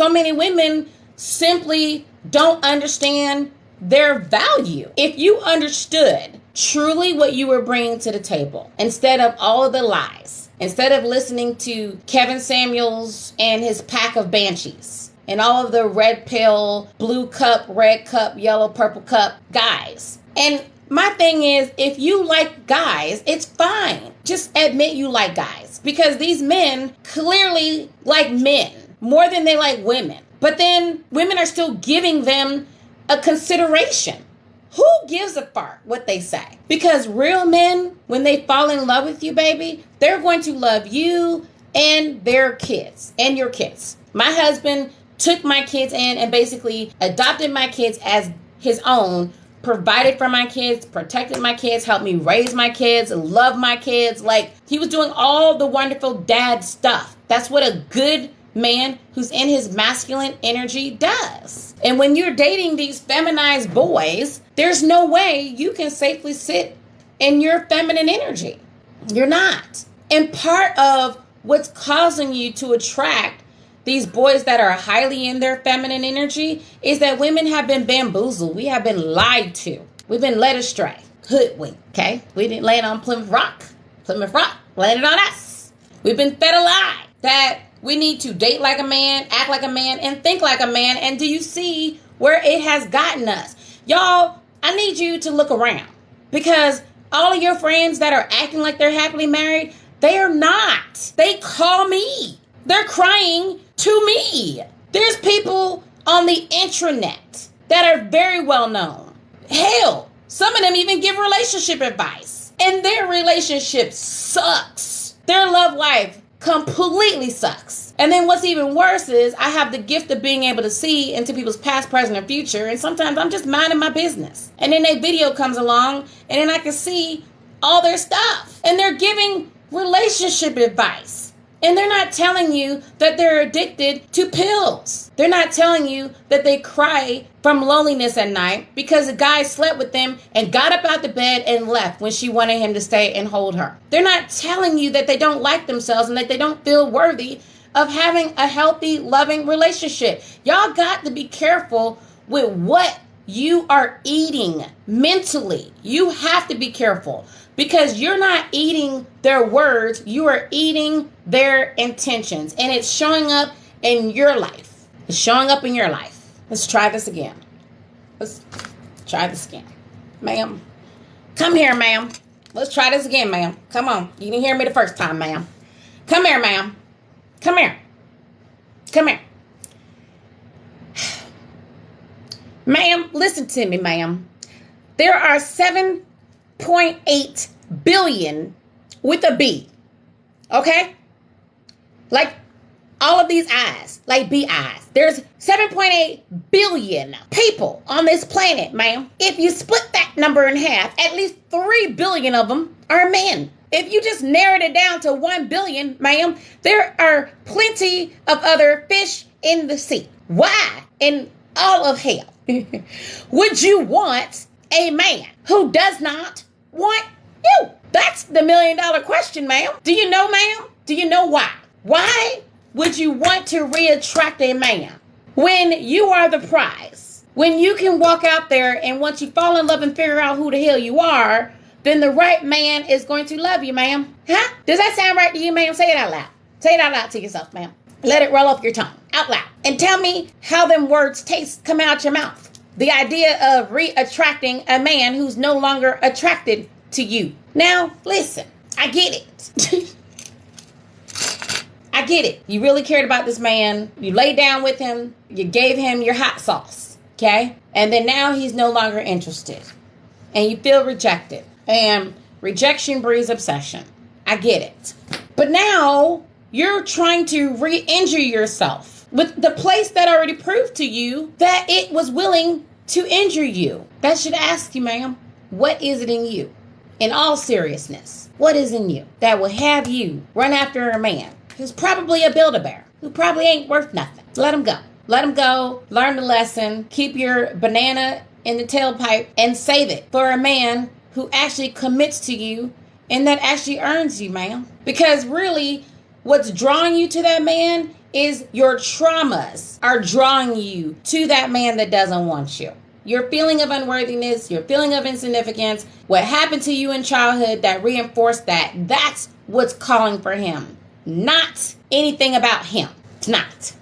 So many women simply don't understand their value. If you understood truly what you were bringing to the table, instead of all of the lies, instead of listening to Kevin Samuels and his pack of banshees and all of the red pill, blue cup, red cup, yellow, purple cup guys. And my thing is, if you like guys, it's fine. Just admit you like guys, because these men clearly like men more than they like women. But then women are still giving them a consideration. Who gives a fuck what they say? Because real men, when they fall in love with you, baby, they're going to love you and their kids and your kids. My husband took my kids in and basically adopted my kids as his own, provided for my kids, protected my kids, helped me raise my kids, love my kids. Like, he was doing all the wonderful dad stuff. That's what a good man who's in his masculine energy does. And when you're dating these feminized boys, there's no way you can safely sit in your feminine energy. You're not. And part of what's causing you to attract these boys that are highly in their feminine energy is that women have been bamboozled. We have been lied to. We've been led astray. Hoodwinked, okay? We didn't land on Plymouth Rock. Plymouth Rock landed on us. We've been fed a lie that we need to date like a man, act like a man, and think like a man. And do you see where it has gotten us? Y'all, I need you to look around, because all of your friends that are acting like they're happily married, they are not. They call me. They're crying to me. There's people on the intranet that are very well known. Hell, some of them even give relationship advice, and their relationship sucks. Their love life completely sucks. And then what's even worse is I have the gift of being able to see into people's past, present, and future. And sometimes I'm just minding my business. And then a video comes along, and then I can see all their stuff. And they're giving relationship advice. And they're not telling you that they're addicted to pills. They're not telling you that they cry from loneliness at night because a guy slept with them and got up out the bed and left when she wanted him to stay and hold her. They're not telling you that they don't like themselves and that they don't feel worthy of having a healthy, loving relationship. Y'all got to be careful with what you are eating mentally. You have to be careful, because you're not eating their words, you are eating their intentions. And it's showing up in your life. It's showing up in your life. Let's try this again. Let's try this again. Ma'am, come here, ma'am. Let's try this again, ma'am. Come on. You didn't hear me the first time, ma'am. Come here, ma'am. Come here. Come here. Ma'am, listen to me, ma'am. There are 7.8 billion with a B. Okay? Like all of these eyes, like B eyes. There's 7.8 billion people on this planet, ma'am. If you split that number in half, at least 3 billion of them are men. If you just narrowed it down to 1 billion, ma'am, there are plenty of other fish in the sea. Why in all of hell would you want a man who does not want you? That's the $1 million question, ma'am. Do you know, ma'am? Do you know why? Why would you want to reattract a man when you are the prize? When you can walk out there and once you fall in love and figure out who the hell you are, then the right man is going to love you, ma'am. Huh? Does that sound right to you, ma'am? Say it out loud. Say it out loud to yourself, ma'am. Let it roll off your tongue, out loud. And tell me how them words taste come out your mouth. The idea of re-attracting a man who's no longer attracted to you. Now, listen, I get it. I get it. You really cared about this man. You laid down with him. You gave him your hot sauce, okay? And then now he's no longer interested. And you feel rejected. And rejection breeds obsession. I get it. But now you're trying to re-injure yourself with the place that already proved to you that it was willing to injure you. That should ask you, ma'am, what is it in you? In all seriousness, what is in you that will have you run after a man who's probably a Build-A-Bear, who probably ain't worth nothing? Let him go. Let him go. Learn the lesson. Keep your banana in the tailpipe and save it for a man who actually commits to you and that actually earns you, ma'am. Because really, what's drawing you to that man is your traumas are drawing you to that man that doesn't want you. Your feeling of unworthiness, your feeling of insignificance, what happened to you in childhood that reinforced that, that's what's calling for him. Not anything about him. It's not.